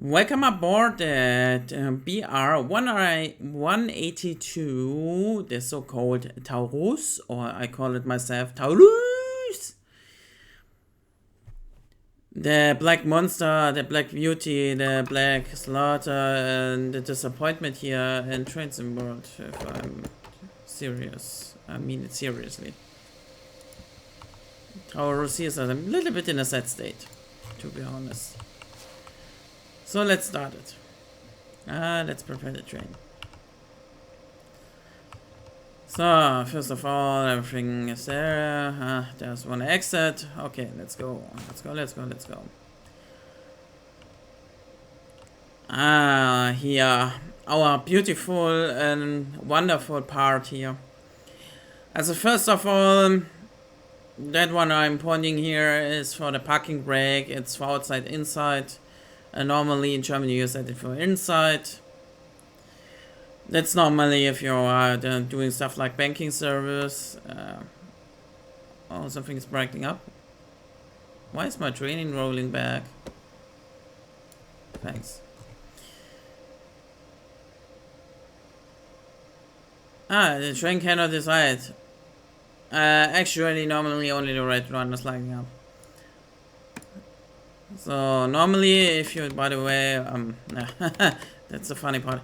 Welcome aboard at BR 182, the so-called Taurus, or I call it myself Taurus. The Black Monster, the Black Beauty, the Black Slaughter, and the disappointment here in Transim World, if I'm serious. I mean it seriously. Taurus is a little bit in a sad state, to be honest. So let's start it. Let's prepare the train. So, first of all, everything is there. There's one exit. Okay, let's go. Let's go. Here, our beautiful and wonderful part here. Also, first of all, that one I'm pointing here is for the parking brake. It's for outside, inside. Normally in Germany you set it for inside. That's normally if you are doing stuff like banking service. Oh, something is breaking up. Why is my train rolling back? Thanks. The train cannot decide. Actually, normally only the red one is lighting up. So normally, if you, by the way, that's the funny part.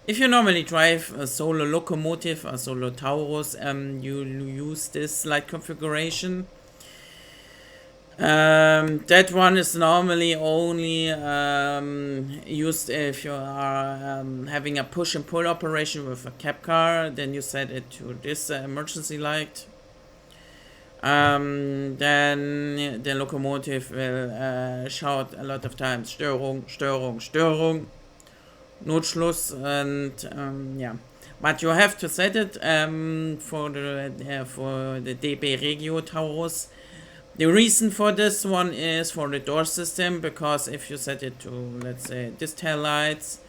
If you normally drive a solo locomotive, a solo Taurus, you use this light configuration. That one is normally only used if you are having a push and pull operation with a cab car. Then you set it to this emergency light. Then the locomotive will shout a lot of times Störung, Störung, Störung, Notschluss, and yeah. But you have to set it for the DB Regio Taurus. The reason for this one is for the door system, because if you set it to, let's say, this tail lights,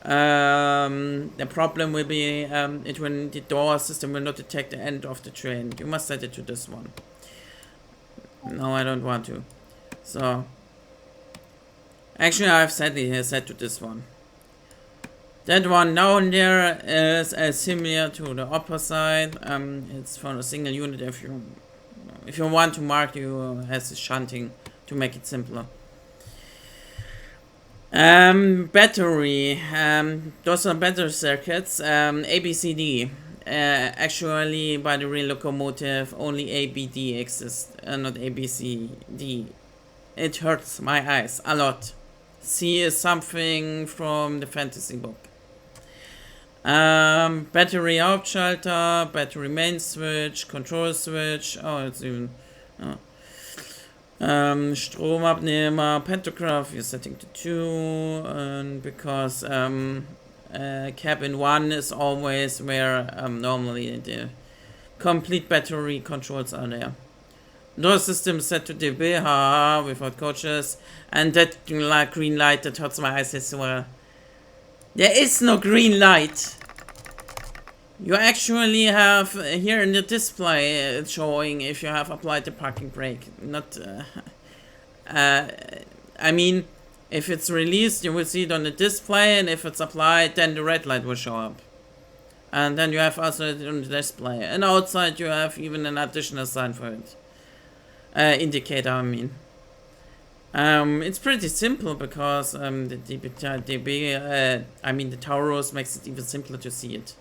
the problem will be when the door system will not detect the end of the train. You must set it to this one. No, I don't want to. So actually I've set it here, set to this one. That one down there is similar to the upper side. It's for a single unit. If you want to mark, you has shunting to make it simpler. Battery, those are battery circuits, ABCD. Actually, by the real locomotive, only ABD exists, not ABCD. It hurts my eyes a lot. C is something from the fantasy book. Battery Hauptschalter, battery main switch, control switch. Oh, it's even. Oh. Stromabnehmer, pantograph, you're setting to 2, and because cabin 1 is always where normally the complete battery controls are there. Door system set to DB, haha, without coaches, and that green light that hurts my eyes as well. There is no green light. You actually have here in the display it's showing if you have applied the parking brake. Not, I mean, if it's released, you will see it on the display, and if it's applied, then the red light will show up. And then you have also it on the display. And outside, you have even an additional sign for it. Indicator, I mean. It's pretty simple because the Taurus makes it even simpler to see it.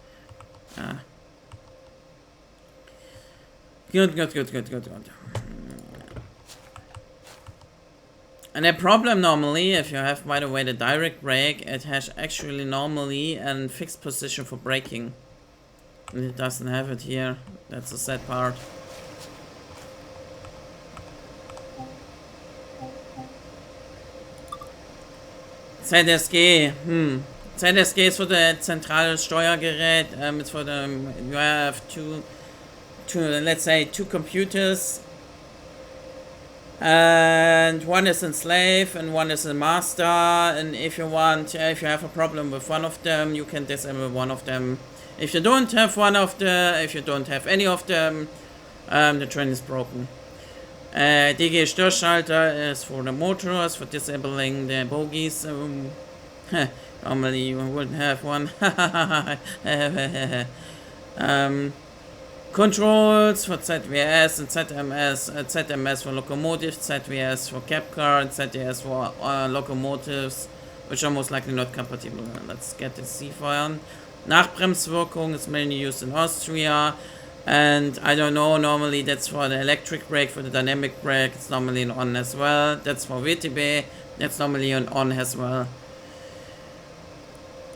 Good. And the problem normally, if you have, by the way, the direct brake, it has actually normally a fixed position for braking. And it doesn't have it here. That's the sad part. ZSG, ZSG is for the zentrales Steuergerät. It's for the you have two let's say two computers, and one is in slave and one is in master. And if you have a problem with one of them, you can disable one of them. If you don't have any of them, the train is broken. DG Störschalter is for the motors, for disabling the bogies. Normally you wouldn't have one. Controls for ZVS and ZMS, ZMS for locomotives, ZVS for cab car, and ZDS for locomotives, which are most likely not compatible. Let's get the C file. Nachbremswirkung is mainly used in Austria, and I don't know, normally that's for the electric brake. For the dynamic brake, it's normally an on as well. That's for VTB, that's normally an on as well.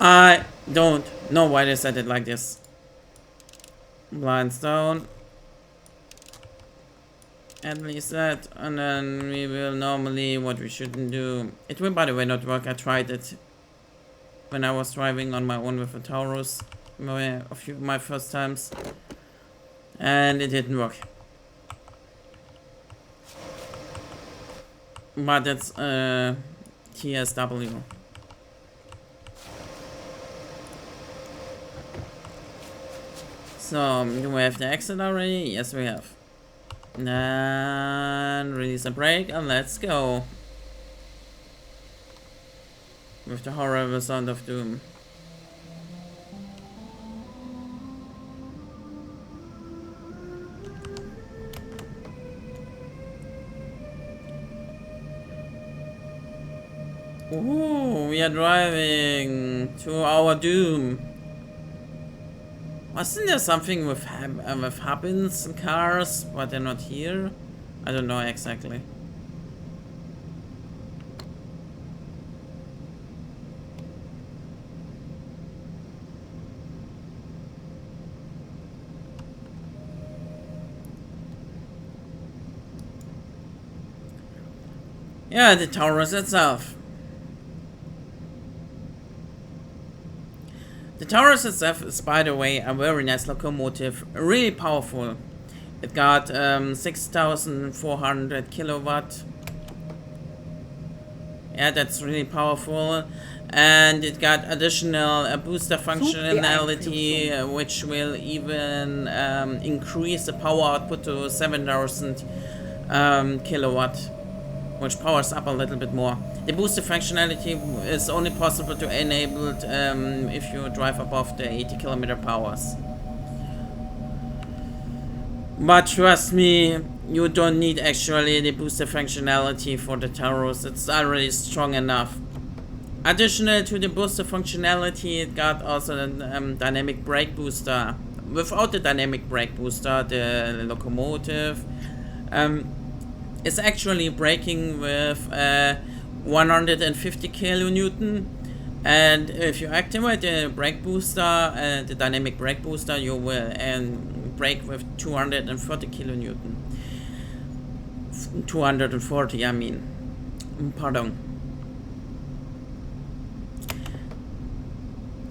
I don't know why they said it like this. Blinds down. At least that, and then we will normally, what we shouldn't do. It will, by the way, not work. I tried it when I was driving on my own with a Taurus, a few of my first times, and it didn't work. But it's TSW. So, do we have the exit already? Yes, we have. And release the brake and let's go. With the horrible sound of doom. Ooh, we are driving to our doom. Wasn't there something with happens in cars, but they're not here? I don't know exactly. Yeah, the Taurus itself. The Taurus itself is, by the way, a very nice locomotive, really powerful. It got 6,400 kilowatt. Yeah, that's really powerful. And it got additional booster functionality, which will even increase the power output to 7,000 kilowatt, which powers up a little bit more. The booster functionality is only possible to enable it if you drive above the 80 kilometer powers. But trust me, you don't need actually the booster functionality for the Taurus. It's already strong enough. Additional to the booster functionality, it got also a dynamic brake booster. Without the dynamic brake booster, the locomotive is actually braking with 150 kilonewton, and if you activate the brake booster, the dynamic brake booster, you will brake with 240 kilonewton. 240, I mean. Pardon.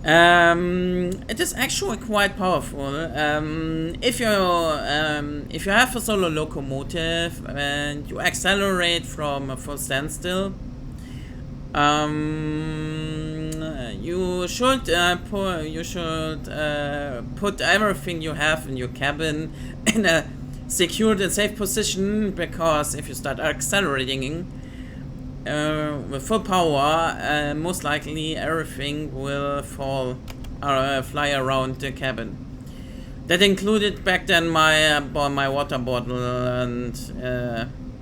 It is actually quite powerful. If you have a solo locomotive and you accelerate from a full standstill, you should put everything you have in your cabin in a secured and safe position, because if you start accelerating with full power, most likely everything will fall or fly around the cabin. That included back then my water bottle, and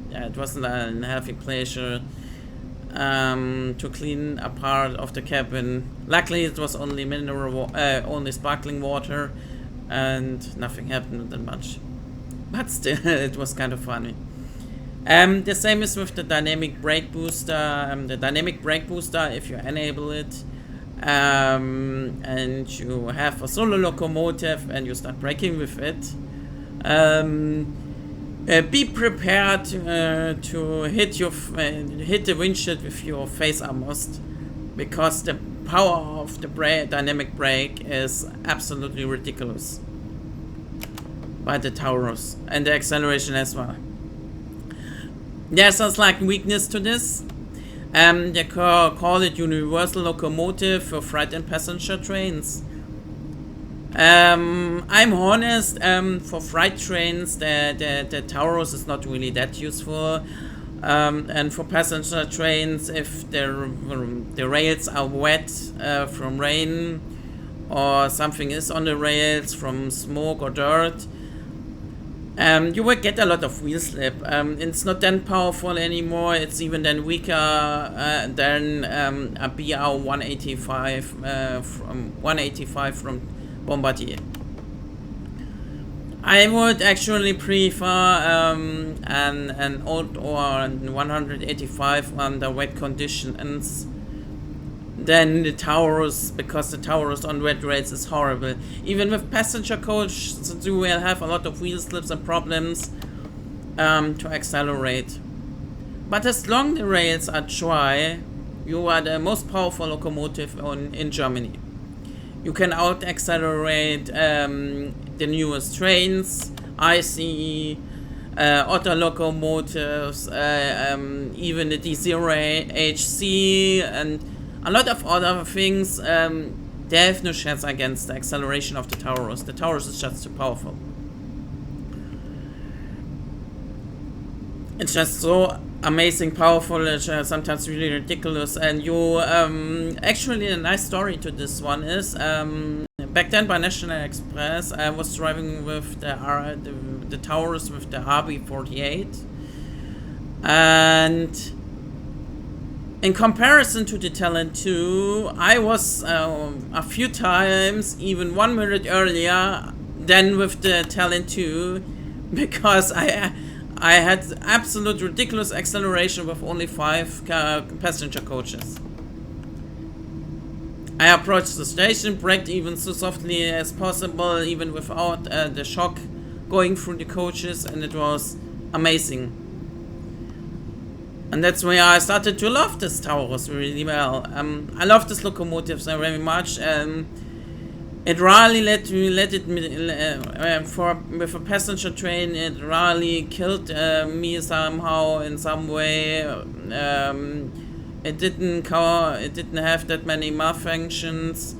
yeah, it wasn't a healthy pleasure to clean a part of the cabin. Luckily, it was only only sparkling water, and nothing happened that much. But still, it was kind of funny. The same is with the dynamic brake booster. The dynamic brake booster, if you enable it, and you have a solo locomotive and you start braking with it, be prepared to hit the windshield with your face almost, because the power of the dynamic brake is absolutely ridiculous by the Taurus, and the acceleration as well. There's a slight weakness to this. They call it universal locomotive for freight and passenger trains. I'm honest, for freight trains, the Taurus is not really that useful. And for passenger trains, if the rails are wet from rain, or something is on the rails from smoke or dirt, you will get a lot of wheel slip. It's not then powerful anymore. It's even then weaker than a BR 185 from Bombardier. I would actually prefer an old or 185 under wet conditions than the Taurus, because the Taurus on wet rails is horrible. Even with passenger coach, you will have a lot of wheel slips and problems to accelerate. But as long the rails are dry, you are the most powerful locomotive in Germany. You can out accelerate the newest trains, ICE, other locomotives, even the D0 HC, and a lot of other things. They have no chance against the acceleration of the Taurus. The Taurus is just too powerful. It's just so amazing powerful, it's sometimes really ridiculous. And you actually, a nice story to this one is back then by National Express, I was driving with the Taurus with the RB48, and in comparison to the Talent 2, I was a few times even 1 minute earlier than with the Talent 2, because I had absolute ridiculous acceleration with only 5 passenger coaches. I approached the station, braked even so softly as possible, even without the shock going through the coaches, and it was amazing. And that's why I started to love this Taurus really well. I love this locomotives very much. It really with a passenger train, it really killed me somehow in some way. It didn't have that many malfunctions.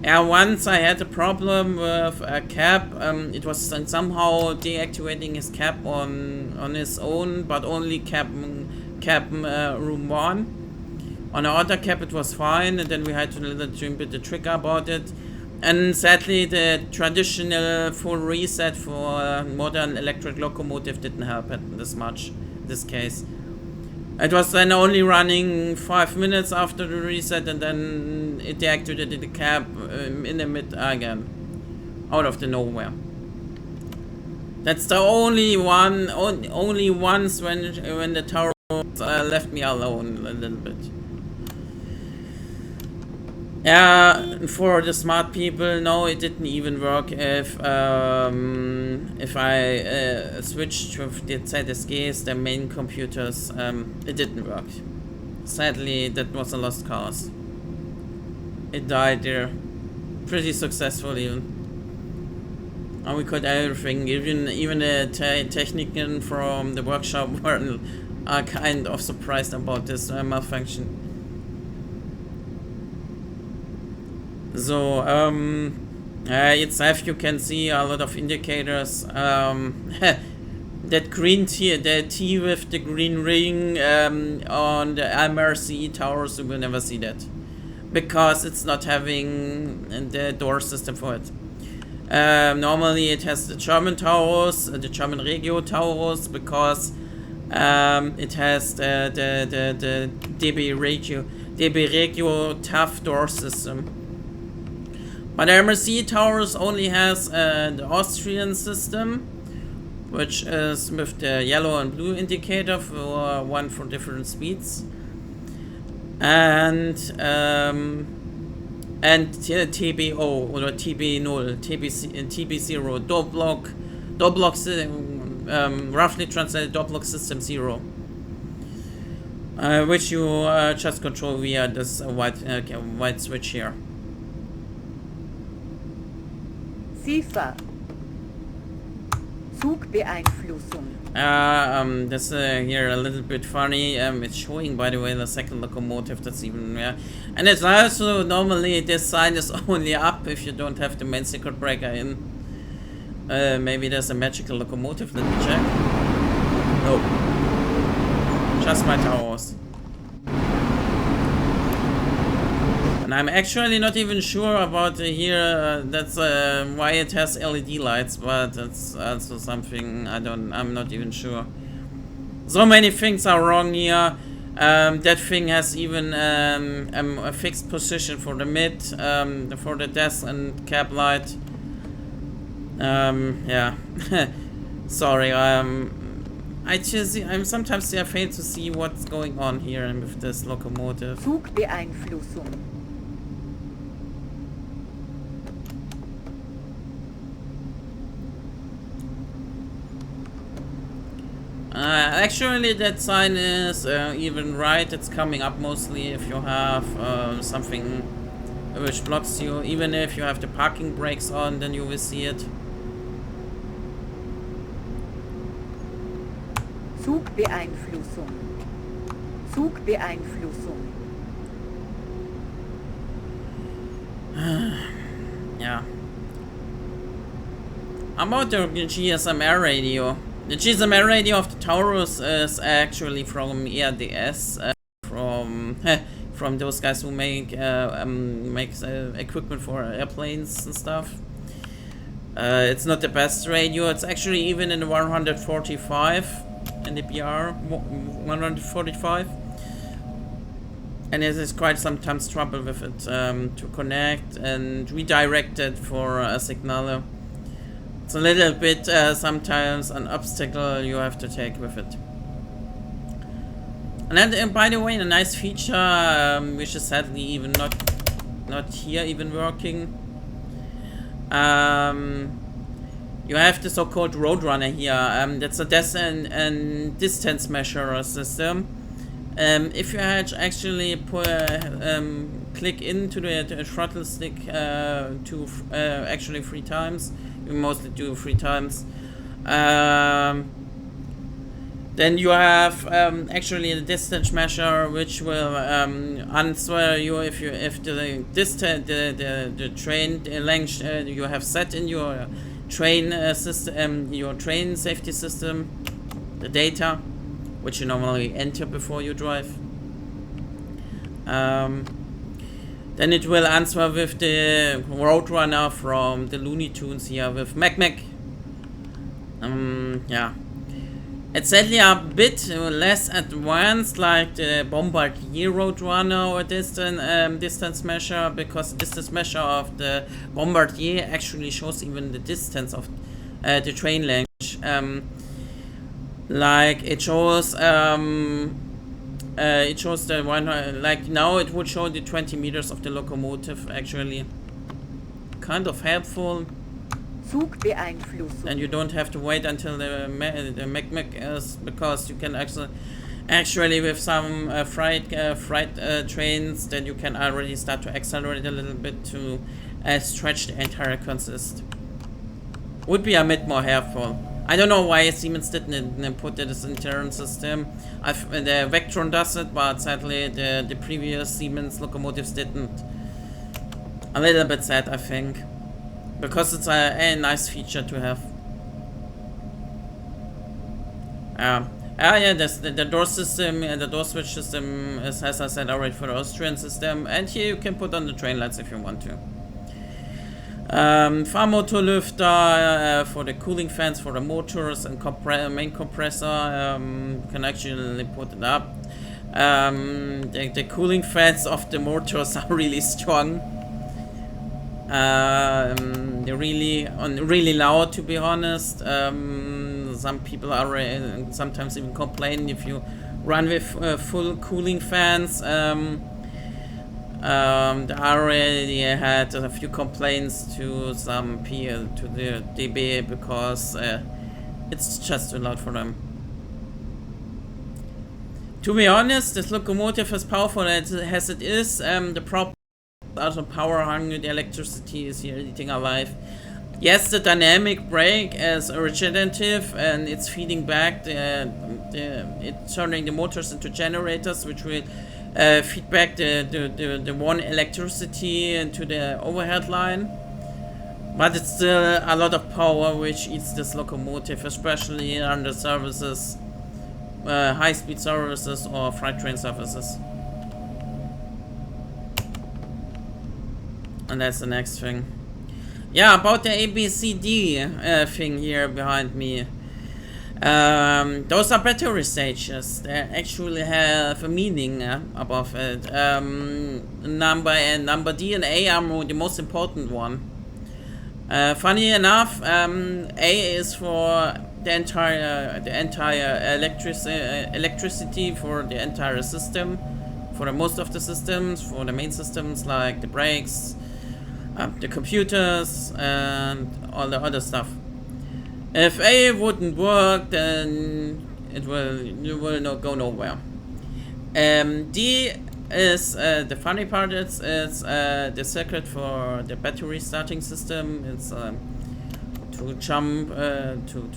Yeah, once I had a problem with a cab. It was somehow deactivating his cab on his own, but only cab room 1. On the other cab it was fine, and then we had to do a bit the trick about it. And sadly, the traditional full reset for modern electric locomotive didn't help it this much in this case. It was then only running 5 minutes after the reset, and then it deactivated the cab in the mid again, out of the nowhere. That's the only once when the Taurus left me alone a little bit. Yeah, for the smart people, no, it didn't even work if I switched with the ZSGs, the main computers. It didn't work. Sadly, that was a lost cause. It died there, pretty successful even. And we could everything, even the technician from the workshop are kind of surprised about this malfunction. So, itself you can see a lot of indicators. That green T, the T with the green ring on the MRCE Taurus, you will never see that, because it's not having the door system for it. Normally it has the German Taurus, the German Regio Taurus, because it has the DB Regio tough door system. But the MRCE Taurus only has the Austrian system, which is with the yellow and blue indicator for one for different speeds, and TBO or TB0, TB0 door block, roughly translated door block system 0, which you just control via this white switch here. FIFA Zugbeeinflussung. This here a little bit funny. It's showing, by the way, the second locomotive. That's even, yeah. And it's also normally this sign is only up if you don't have the main circuit breaker in. Maybe there's a magical locomotive. Let me check. No. Just my Taurus. And I'm actually not even sure about here. That's why it has LED lights, but that's also something I'm not even sure. So many things are wrong here. That thing has even a fixed position for the mid, for the desk and cab light. Yeah. Sorry. Sometimes I fail to see what's going on here with this locomotive. Zugbeeinflussung. Actually, that sign is even right. It's coming up mostly if you have something which blocks you. Even if you have the parking brakes on, then you will see it. Zugbeeinflussung. Zugbeeinflussung. Yeah. About the GSM-R radio. The GSM-R radio of the Taurus is actually from ERDS, from those guys who make equipment for airplanes and stuff. It's not the best radio. It's actually even in the 145, in the BR 145, and it is quite sometimes trouble with it to connect and redirect it for a signal. It's a little bit sometimes an obstacle you have to take with it. And then, by the way, a nice feature which is sadly even not here even working. You have the so-called Roadrunner here. That's a distance measurer system. If you actually click into the throttle stick actually 3 times. You mostly do 3 times. Then you have actually a distance measure which will answer you if the distance the train length you have set in your train system, your train safety system, the data which you normally enter before you drive. Then it will answer with the Roadrunner from the Looney Tunes here with Mac. Yeah. It's sadly a bit less advanced like the Bombardier Roadrunner or distance measure, because the distance measure of the Bombardier actually shows even the distance of the train length. Like it shows the one, like now it would show the 20 meters of the locomotive actually. Kind of helpful. Zugbeeinflussung. And you don't have to wait until the Mac is, because you can actually with some freight trains, then you can already start to accelerate a little bit to stretch the entire consist. Would be a bit more helpful. I don't know why Siemens didn't put this internal system. The Vectron does it, but sadly the previous Siemens locomotives didn't. A little bit sad, I think. Because it's a nice feature to have. Yeah, the door system and the door switch system is, as I said, already for the Austrian system, and here you can put on the train lights if you want to. Fahrmotor lüfter for the cooling fans for the motors and main compressor. You can actually put it up. The cooling fans of the motors are really strong. They're really loud, to be honest. Some people are sometimes even complain if you run with full cooling fans. They already had a few complaints to some people, to the DB, because it's just too loud for them. To be honest, this locomotive, as powerful as it is, the problem also power hungry. The electricity is here eating alive, Yes, the dynamic brake is regenerative and it's feeding back it's turning the motors into generators, which will feed back the one electricity into the overhead line. But it's still a lot of power which eats this locomotive, especially under services, high-speed services or freight train services. And that's the next thing. Yeah, about the ABCD thing here behind me. Those are battery stages. They actually have a meaning above it. Number D and A are the most important one. Funny enough, A is for the entire electricity for the entire system, for the most of the systems, for the main systems like the brakes, the computers, and all the other stuff. If A wouldn't work, then you will not go nowhere. D is the funny part. It's the secret for the battery starting system. It's to jump to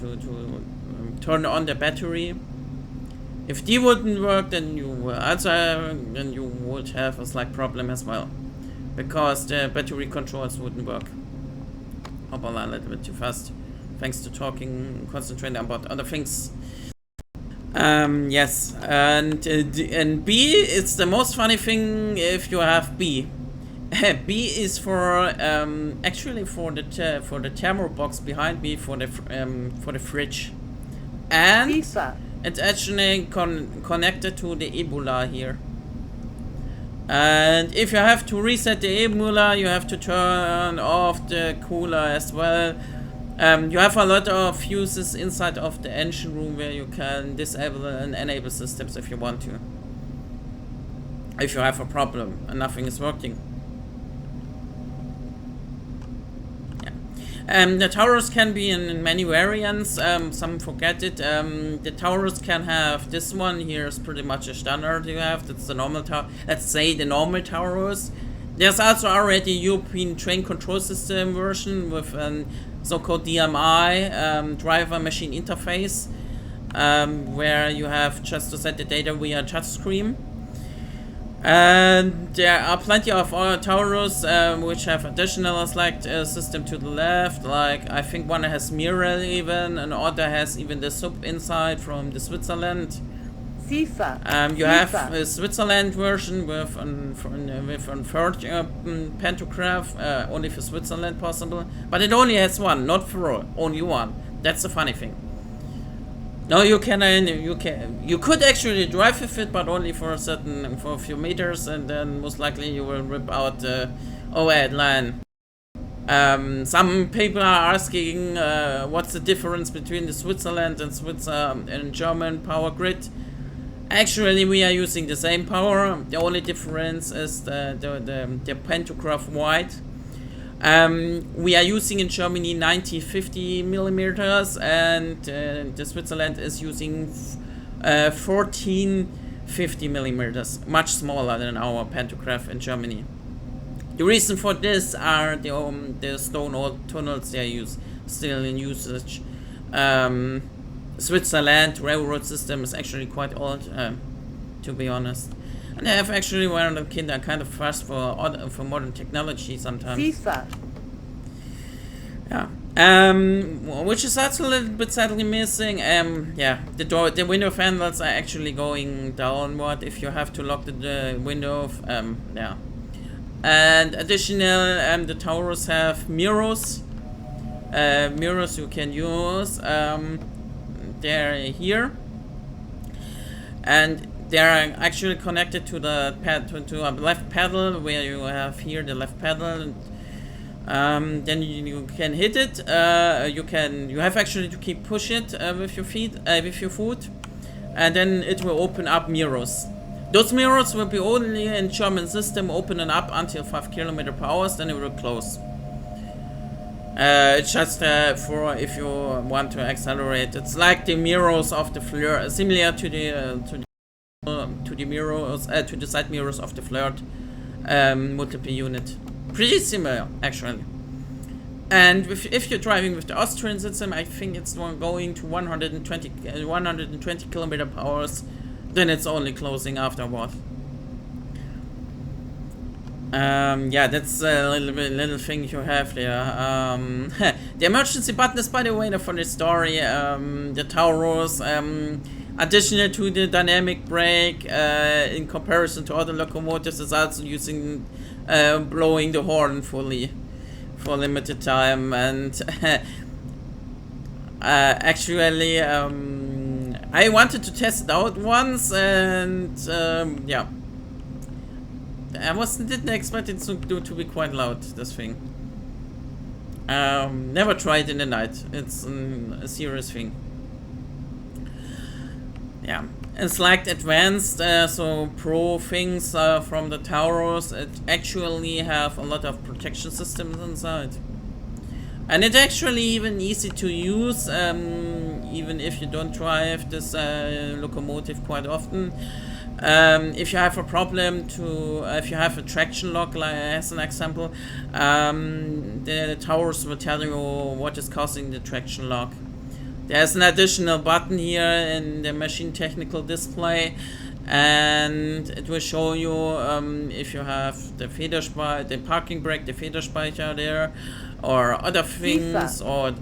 turn on the battery. If D wouldn't work, then you would have a slight problem as well, because the battery controls wouldn't work. Hop on a little bit too fast, thanks to concentrating about other things. Yes, and B, it's the most funny thing if you have B. B is for actually for the thermal box behind me for the fridge, and FIFA. it's actually connected to the Ebola here. And if you have to reset the Ebola, you have to turn off the cooler as well. You have a lot of fuses inside of the engine room where you can disable and enable systems if you want to. If you have a problem and nothing is working. Yeah. The Taurus can be in many variants. Some forget it. The Taurus can have this one here is pretty much a standard you have. That's the normal let's say the normal Taurus. There's also already a European train control system version with an so-called DMI, driver machine interface, where you have just to set the data via touchscreen. And there are plenty of other Taurus which have additional select system to the left, like I think one has mirror even, and other has even the sub inside from the Switzerland. FIFA. You have a Switzerland version with a third pantograph, only for Switzerland possible, but it only has one, not for all, only one. That's the funny thing. No, you could actually drive with it, but only for a few meters, and then most likely you will rip out the overhead line. Some people are asking what's the difference between the Switzerland and German power grid. Actually, we are using the same power. The only difference is the pantograph wide. We are using in Germany 90-50 millimeters, and the Switzerland is using 14-50 millimeters, much smaller than our pantograph in Germany. The reason for this are the stone old tunnels they use still in usage. Switzerland railroad system is actually quite old, to be honest, and they have actually one of the kind of fast for modern technology sometimes. FIFA. Yeah, which is also a little bit sadly missing. Yeah, the window handles are actually going downward if you have to lock the window. Yeah, and additional, the Taurus have mirrors. Mirrors you can use. They're here, and they're actually connected to the to a left pedal, where you have here the left pedal. Then you can hit it. You have actually to keep push it with your feet, with your foot, and then it will open up mirrors. Those mirrors will be only in German system opening up until 5 km/h. Then it will close. It's just for if you want to accelerate. It's like the mirrors of the flirt, similar to the mirrors to the side mirrors of the flirt multiple unit. Pretty similar, actually. And if you're driving with the Austrian system, I think it's going to 120 kilometer per hour. Then it's only closing afterward. Yeah, that's a little thing you have there. The emergency button is, by the way, for the story. The Taurus, additional to the dynamic brake, in comparison to other locomotives, is also using blowing the horn fully for limited time. And actually, I wanted to test it out once, and yeah. I didn't expect it to be quite loud, this thing. Never tried in the night. It's a serious thing. Yeah, it's like advanced, so pro things from the Taurus. It actually have a lot of protection systems inside. And it's actually even easy to use, even if you don't drive this locomotive quite often. If you have a problem if you have a traction lock, like as an example, the Taurus will tell you what is causing the traction lock. There's an additional button here in the machine technical display, and it will show you if you have the parking brake, the Federspeicher there, or other things, or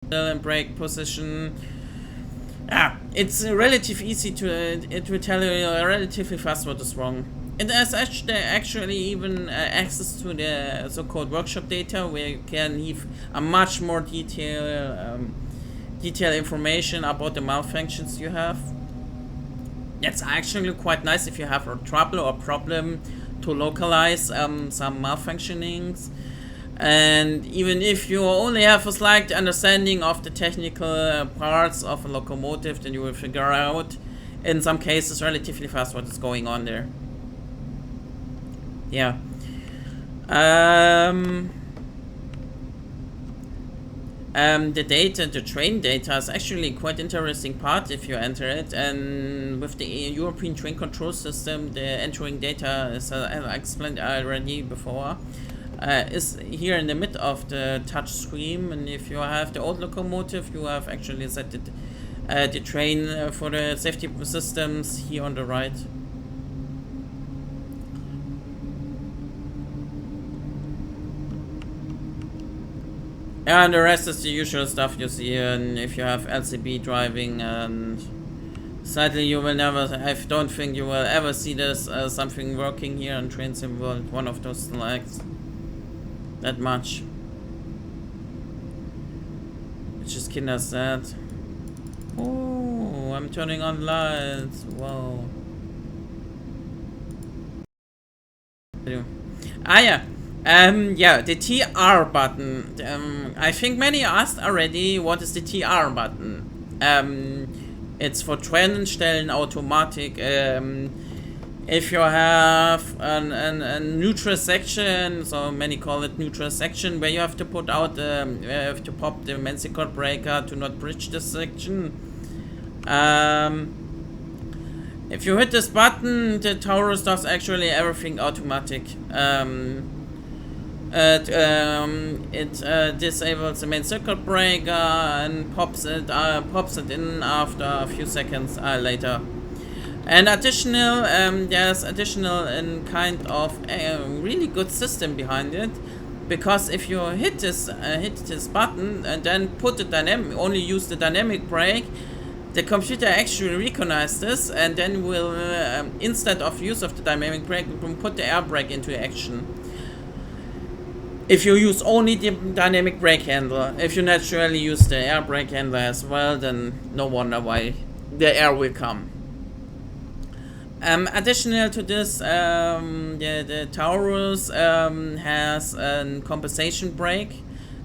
the brake position. Yeah, it's relatively easy to. It will tell you relatively fast what is wrong. It has actually even access to the so-called workshop data, where you can leave a much more detailed information about the malfunctions you have. That's actually quite nice if you have a trouble or problem to localize some malfunctionings. And even if you only have a slight understanding of the technical parts of a locomotive, then you will figure out, in some cases, relatively fast what is going on there. Yeah. The data, the train data, is actually quite interesting part if you enter it. And with the European train control system, the entering data is, as I explained already before, is here in the mid of the touch screen. And if you have the old locomotive, you have actually set the train for the safety systems here on the right. And the rest is the usual stuff you see. And if you have LCB driving, and sadly you will never, I don't think you will ever see this something working here on Train Sim World, one of those slides, that much. It's just kinda sad. Oh, I'm turning on lights. Wow. Ah, yeah. Yeah, the TR button. I think many asked already, what is the TR button? It's for Trennstellen Automatik. If you have a neutral section, so many call it neutral section, where you have to put out, you have to pop the main circuit breaker to not bridge this section. If you hit this button, the Taurus does actually everything automatic. It disables the main circuit breaker and pops it in after a few seconds later. And additional, there's additional in kind of a really good system behind it, because if you hit this button and then only use the dynamic brake, the computer actually recognizes this and then will, instead of use of the dynamic brake, will put the air brake into action. If you use only the dynamic brake handler, if you naturally use the air brake handler as well, then no wonder why the air will come. Additional to this, the Taurus has a compensation brake.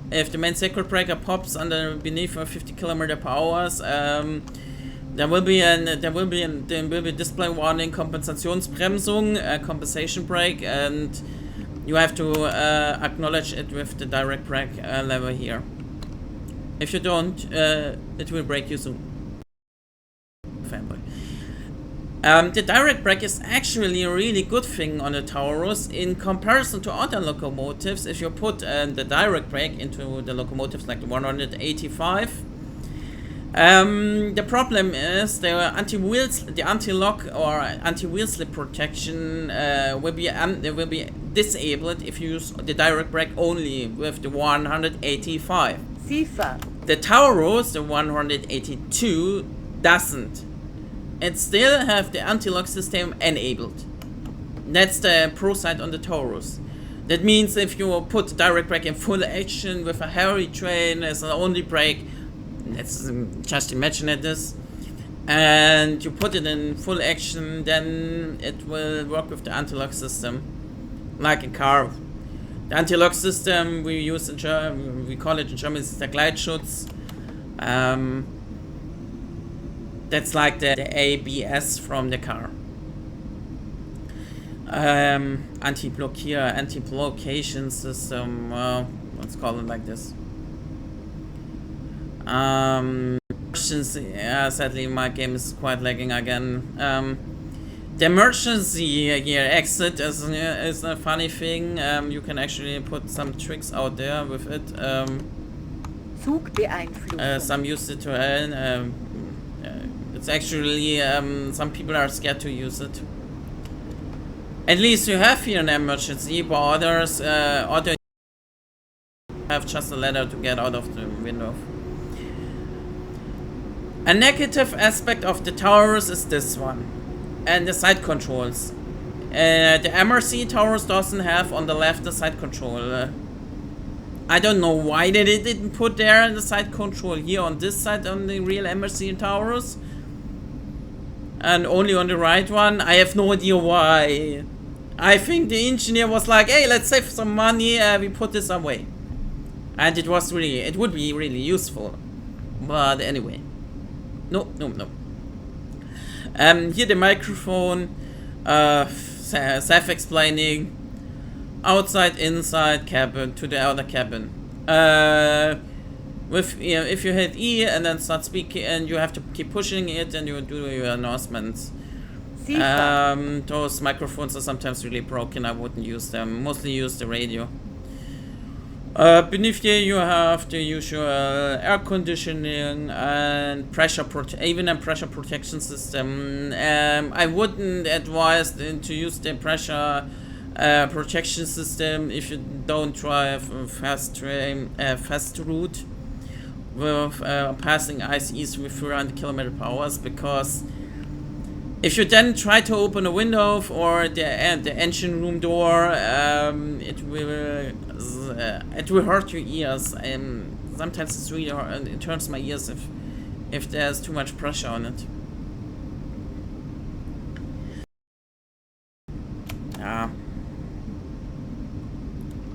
If the main circuit breaker pops beneath 50 km per hour, there will be a display warning Kompensationsbremsung, compensation brake, and you have to acknowledge it with the direct brake lever here. If you don't, it will break you soon. Fanboy. The direct brake is actually a really good thing on the Taurus in comparison to other locomotives. If you put the direct brake into the locomotives like the 185, the problem is the anti-lock or anti-wheel slip protection will be disabled if you use the direct brake only with the 185. Cipher. The Taurus, the 182, doesn't. It still have the anti-lock system enabled. That's the pro side on the Taurus. That means if you put the direct brake in full action with a heavy train as the only brake, let's just imagine this, and you put it in full action, then it will work with the anti-lock system, like a car. The anti-lock system we use in German, we call it in German, is the Gleitschutz. That's like the ABS from the car. Anti-blocation system, let's call it like this. Yeah, sadly my game is quite lagging again. The emergency gear exit is a funny thing. You can actually put some tricks out there with it. Zugbeeinflussung. Some use it to it's actually some people are scared to use it. At least you have here an emergency, but others have just a ladder to get out of the window. A negative aspect of the Taurus is this one, and the side controls. The MRCE Taurus doesn't have on the left the side control. I don't know why they didn't put there the side control here on this side on the real MRCE Taurus, and only on the right one. I have no idea why. I think the engineer was like, hey, let's save some money, we put this away. And it would be really useful. But anyway. No. Here the microphone, self-explaining, outside, inside cabin to the other cabin. If you hit E and then start speaking, and you have to keep pushing it, and you do your announcements. Those microphones are sometimes really broken. I wouldn't use them. Mostly use the radio. Beneath here you have the usual air conditioning and even a pressure protection system. I wouldn't advise to use the pressure protection system if you don't drive a fast route with passing ICEs with 300 km/h, because if you then try to open a window or the engine room door, it will hurt your ears. Sometimes it's really hard, it hurts my ears if there's too much pressure on it.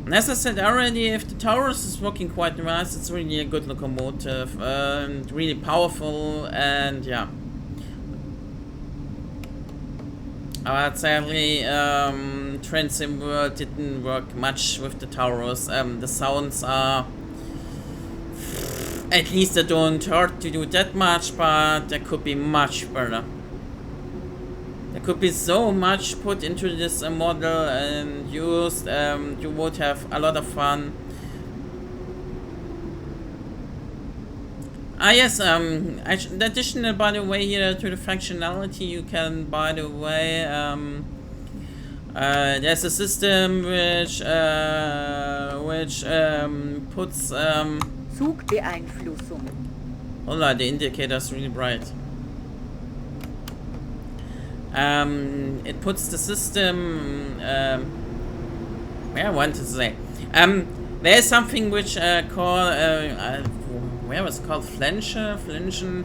And as I said already, if the Taurus is working quite nice, it's really a good locomotive, really powerful, and yeah. Sadly, Transim World didn't work much with the Taurus. The sounds are, at least they don't hurt to do that much, but they could be much better. There could be so much put into this model and used. You would have a lot of fun. Yes, additional, by the way, here to the functionality, you can, by the way, there's a system which puts Zugbeeinflussung. Hola, the indicator is really bright. It puts the system, I want to say, there's something which where was it called? Flenchen.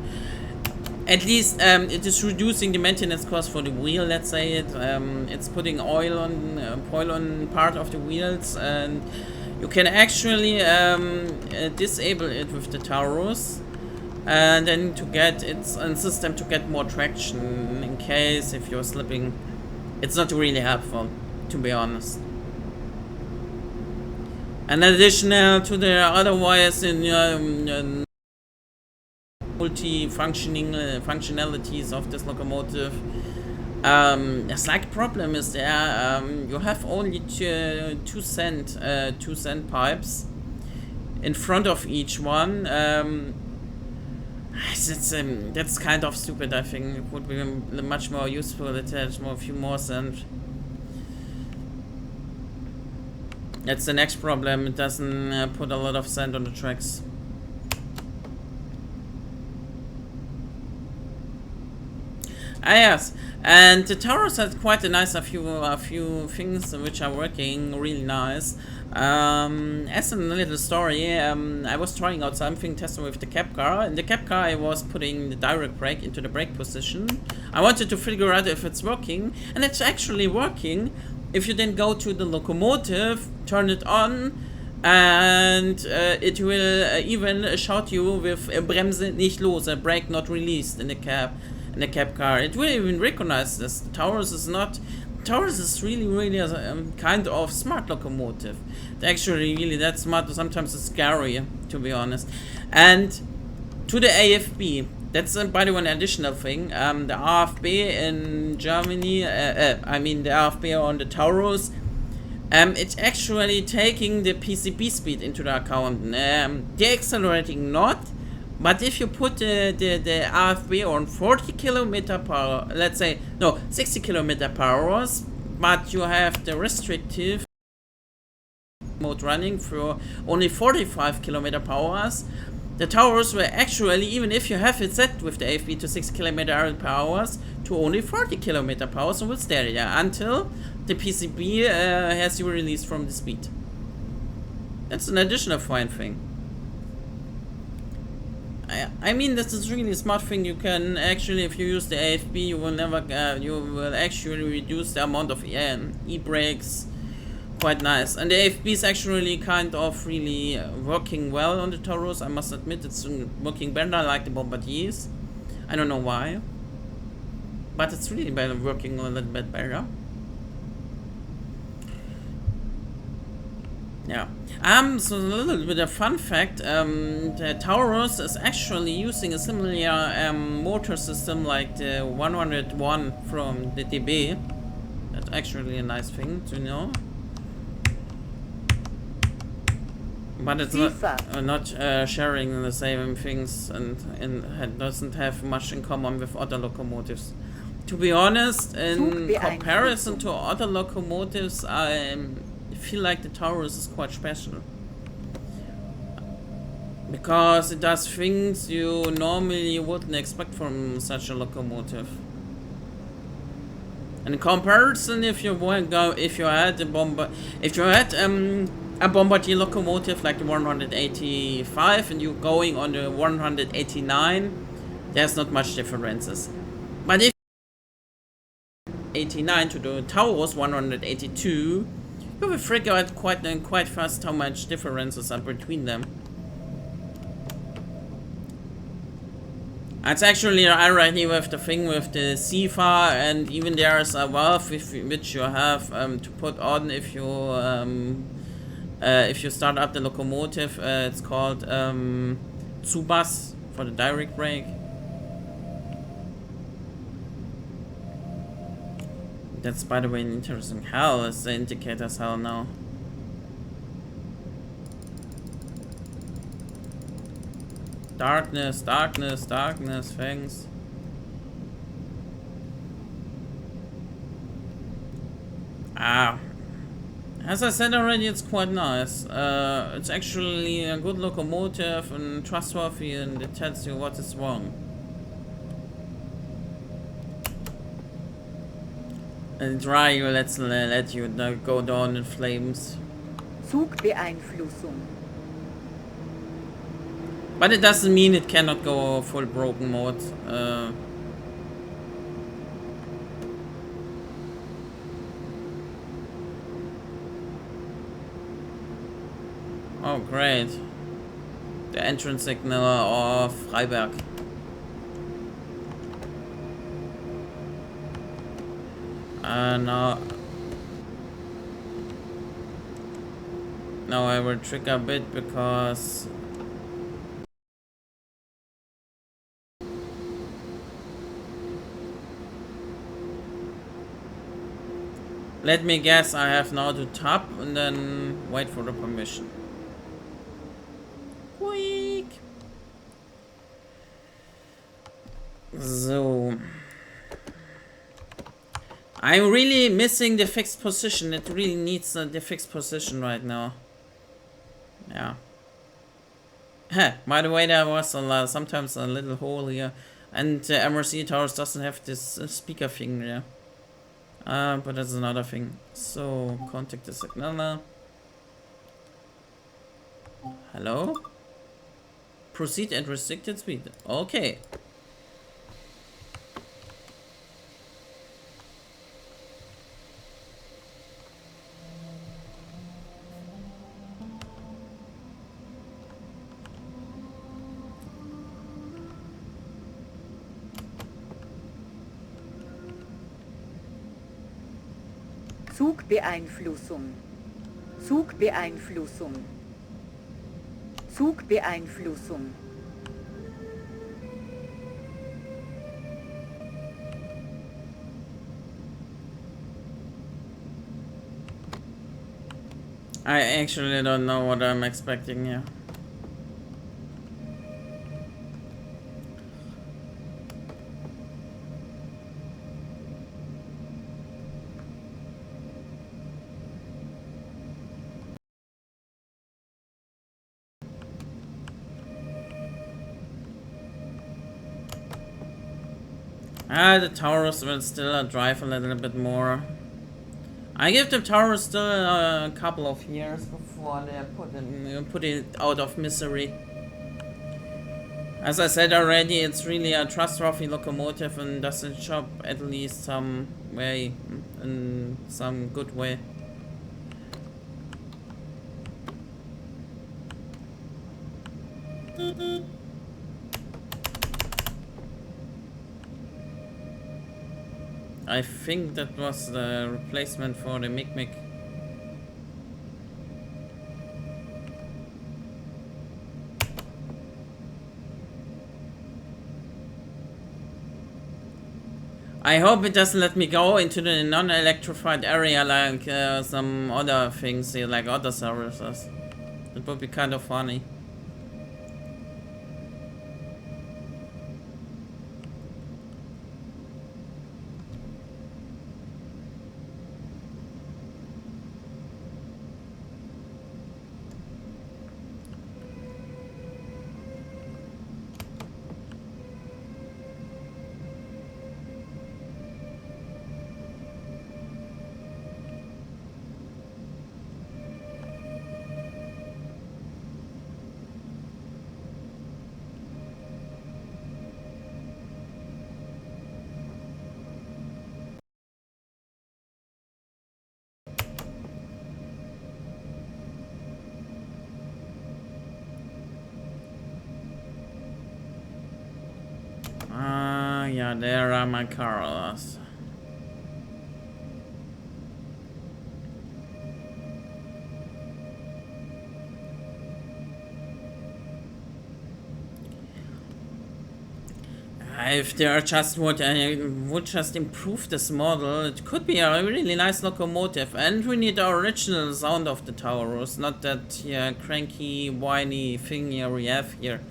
At least it is reducing the maintenance cost for the wheel. Let's say it's putting oil on part of the wheels, and you can actually disable it with the Taurus, and then to get its system to get more traction in case if you're slipping. It's not really helpful, to be honest. And additional to the otherwise in multi-functionalities of this locomotive, A slight problem is there. You have only two send pipes in front of each one. That's kind of stupid. I think it would be much more useful to attach a few more sand. That's the next problem. It doesn't put a lot of sand on the tracks. Yes, and the Taurus has quite a few things which are working really nice. As a little story, I was trying out something, testing with the cab car. In the cab car, I was putting the direct brake into the brake position. I wanted to figure out if it's working, and it's actually working. If you then go to the locomotive, turn it on, and it will even shout you with Bremse nicht los, a brake not released in the cab car. It will even recognize this. Taurus is really a kind of smart locomotive. It's actually really that smart. Sometimes it's scary, to be honest. And to the AFB, that's by the way an additional thing. The AFB in Germany, I mean the AFB on the Taurus, it's actually taking the PCB speed into the account. They're accelerating not. But if you put the AFB on 40 kilometer per hour, let's say, no, 60 kilometer per hour, but you have the restrictive mode running for only 45 kilometer per hour, the Taurus will actually, even if you have it set with the AFB to 60 kilometer per hour, to only 40 kilometer per hour, will stay there until the PCB has you released from the speed. That's an additional fine thing. I mean, this is really a smart thing. You can actually, if you use the AFB, you will actually reduce the amount of e-brakes. Quite nice. And the AFB is actually kind of really working well on the Taurus. I must admit, it's working better like the Bombardiers. I don't know why, but it's really better, working a little bit better. Yeah. So a little bit of fun fact, the Taurus is actually using a similar motor system like the 101 from the DB. That's actually a nice thing to know. But it's not sharing the same things, and it doesn't have much in common with other locomotives. To be honest, in comparison to other locomotives, I feel like the Taurus is quite special, because it does things you normally wouldn't expect from such a locomotive. In comparison, if you had a Bombardier locomotive like the 185 and you're going on the 189, there's not much differences. But if 89 to the Taurus 182, you will figure out quite fast how much differences are between them. It's actually already with the thing with the CFA, and even there's a valve which you have to put on if you start up the locomotive. It's called Zubas for the direct brake. That's, by the way, an interesting. Hell is the indicator's hell now. Darkness, darkness, darkness, thanks. As I said already, it's quite nice. It's actually a good locomotive and trustworthy, and it tells you what is wrong. And try you let you go down in flames. Zugbeeinflussung. But it doesn't mean it cannot go full broken mode. Oh great. The entrance signal of Freiberg. Now I will trigger a bit because Let me guess, I have now to tap and then wait for the permission. Quick! So... I'm really missing the fixed position. It really needs the fixed position right now. Yeah. By the way, there was sometimes a little hole here. And MRCE Taurus doesn't have this speaker thing there. But that's another thing. So, contact the signaler. Hello? Proceed at restricted speed. Okay. Zugbeeinflussung. Zugbeeinflussung. Zugbeeinflussung. I actually don't know what I'm expecting here. The Taurus will still drive a little bit more. I give the Taurus still a couple of years before they put it out of misery. As I said already, it's really a trustworthy locomotive and does its job at least some way, in some good way. I think that was the replacement for the Mic. I hope it doesn't let me go into the non-electrified area like some other things here, like other services. It would be kind of funny. Yeah, there are my cars. If they just would just improve this model, it could be a really nice locomotive. And we need the original sound of the Taurus, not that cranky, whiny thing we have here.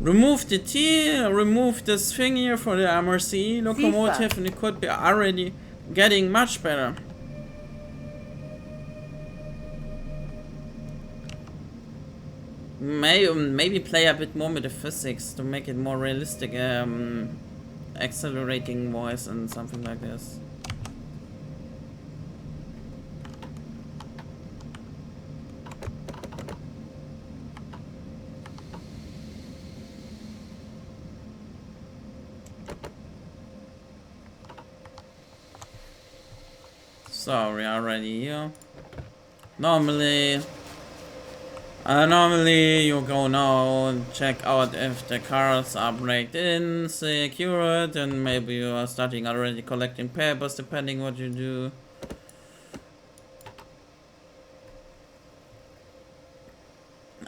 Remove the T, remove this thing here for the MRCE locomotive, and it could be already getting much better. Maybe play a bit more with the physics to make it more realistic, accelerating voice and something like this. Sorry, already here. Normally you go now and check out if the cars are braked in, secured, and maybe you are starting already collecting papers depending what you do.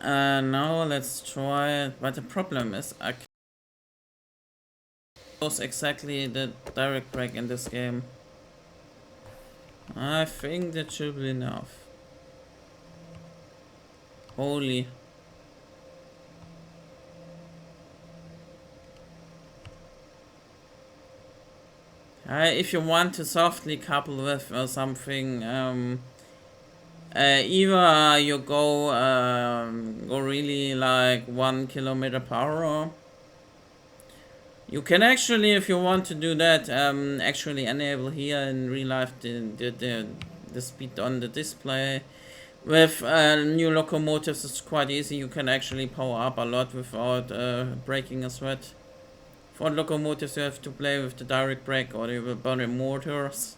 Now let's try it, but the problem is I can't use exactly the direct brake in this game. I think that should be enough. Holy. If you want to softly couple with or something, either you go really like 1 kilometer per hour. You can actually, if you want to do that, actually enable here in real life the speed on the display. With new locomotives, it's quite easy. You can actually power up a lot without breaking a sweat. For locomotives, you have to play with the direct brake or the body motors.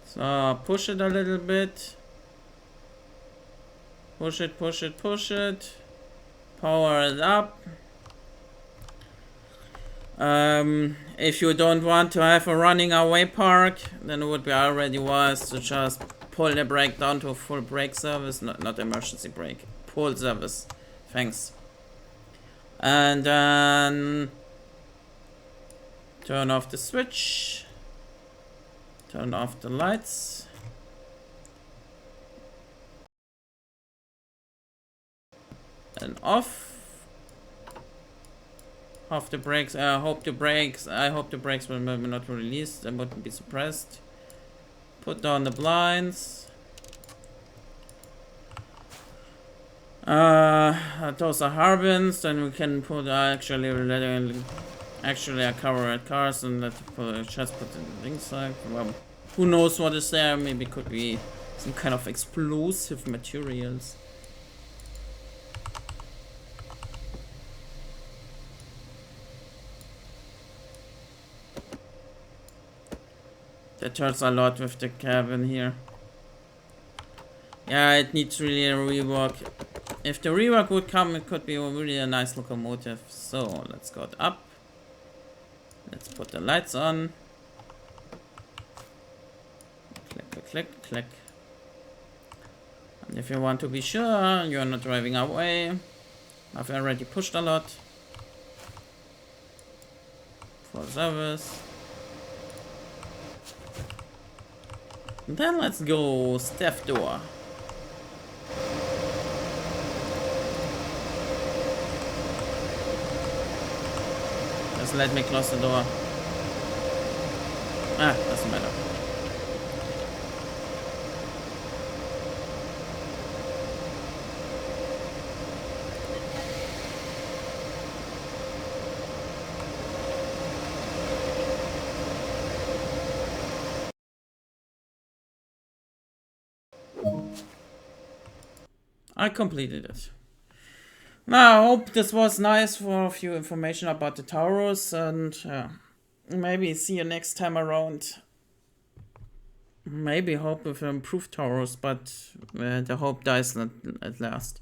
So push it a little bit. Push it, push it, push it. Power it up. If you don't want to have a running away park, then it would be already wise to just pull the brake down to a full brake service, not emergency brake, pull service. Thanks. And then turn off the switch, turn off the lights. And off the brakes. I hope the brakes will maybe not release, they wouldn't be suppressed. Put down the blinds. Those are harbins. Then we can put actually a cover at cars and just put the things like. Well, who knows what is there? Maybe it could be some kind of explosive materials. That hurts a lot with the cabin here. Yeah, it needs really a rework. If the rework would come, it could be really a nice locomotive. So let's go up. Let's put the lights on. Click, click, click, click. And if you want to be sure you're not driving away, I've already pushed a lot. For service. And then let's go step door. Just let me close the door. Doesn't matter. I completed it. Now I hope this was nice for a few information about the Taurus, and maybe see you next time around. Maybe hope with an improved Taurus, but the hope dies at last.